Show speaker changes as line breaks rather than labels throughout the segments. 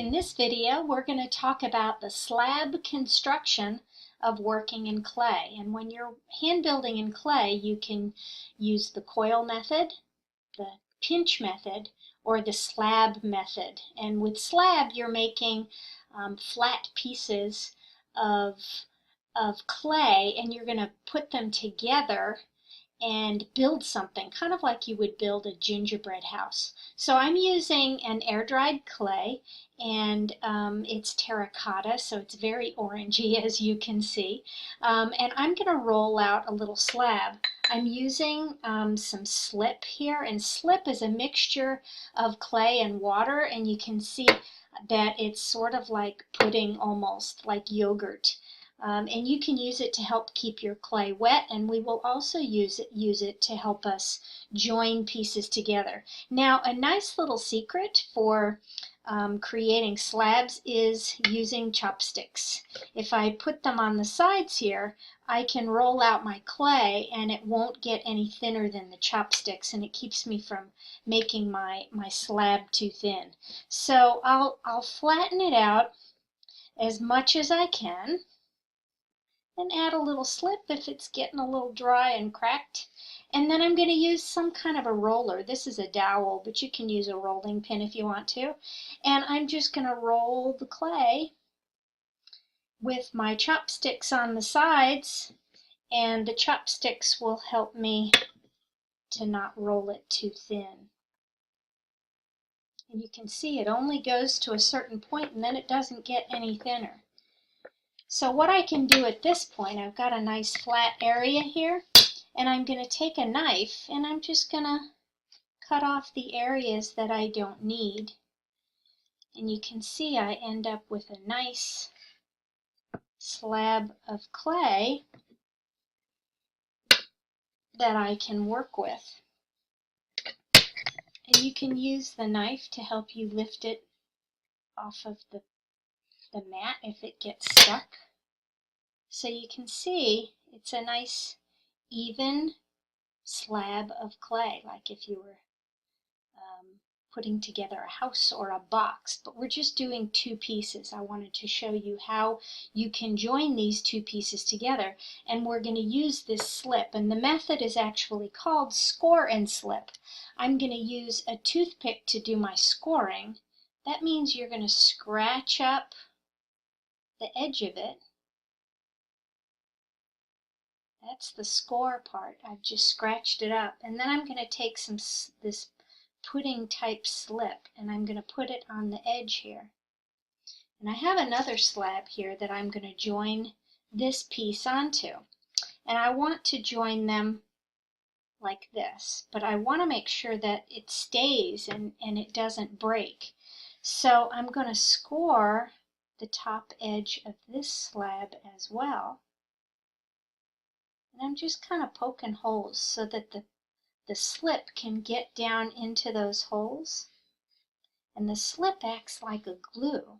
In this video, we're going to talk about the slab construction of working in clay. And when you're hand building in clay, you can use the coil method, the pinch method, or the slab method. And with slab, you're making flat pieces of clay, and you're going to put them together and build something, kind of like you would build a gingerbread house. So I'm using an air-dried clay, and it's terracotta, so it's very orangey, as you can see. And I'm going to roll out a little slab. I'm using some slip here, and slip is a mixture of clay and water, and you can see that it's sort of like pudding, almost like yogurt. And you can use it to help keep your clay wet, and we will also use it to help us join pieces together. Now, a nice little secret for creating slabs is using chopsticks. If I put them on the sides here, I can roll out my clay and it won't get any thinner than the chopsticks, and it keeps me from making my slab too thin. So I'll flatten it out as much as I can, and add a little slip if it's getting a little dry and cracked. And then I'm going to use some kind of a roller. This is a dowel, but you can use a rolling pin if you want to. And I'm just going to roll the clay with my chopsticks on the sides, and the chopsticks will help me to not roll it too thin. And you can see it only goes to a certain point, and then it doesn't get any thinner. So what I can do at this point, I've got a nice flat area here, and I'm going to take a knife and I'm just going to cut off the areas that I don't need. And you can see I end up with a nice slab of clay that I can work with. And you can use the knife to help you lift it off of the mat if it gets stuck. So you can see it's a nice even slab of clay, like if you were putting together a house or a box. But we're just doing two pieces. I wanted to show you how you can join these two pieces together, and we're going to use this slip, and the method is actually called score and slip. I'm going to use a toothpick to do my scoring. That means you're going to scratch up the edge of it. That's the score part. I've just scratched it up. And then I'm going to take this pudding type slip, and I'm going to put it on the edge here. And I have another slab here that I'm going to join this piece onto. And I want to join them like this, but I want to make sure that it stays and it doesn't break. So I'm going to score the top edge of this slab as well. And I'm just kind of poking holes so that the slip can get down into those holes. And the slip acts like a glue.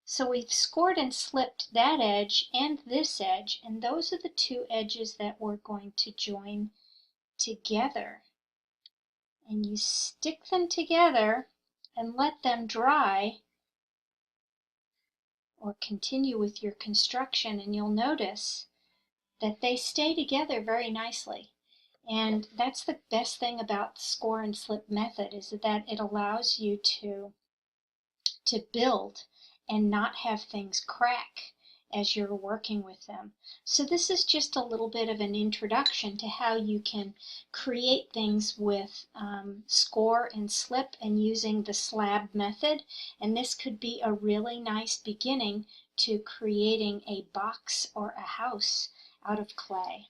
So we've scored and slipped that edge and this edge, and those are the two edges that we're going to join together. And you stick them together and let them dry, or continue with your construction, and you'll notice that they stay together very nicely. And that's the best thing about the score and slip method, is that it allows you to build and not have things crack as you're working with them. So this is just a little bit of an introduction to how you can create things with score and slip and using the slab method. And this could be a really nice beginning to creating a box or a house out of clay.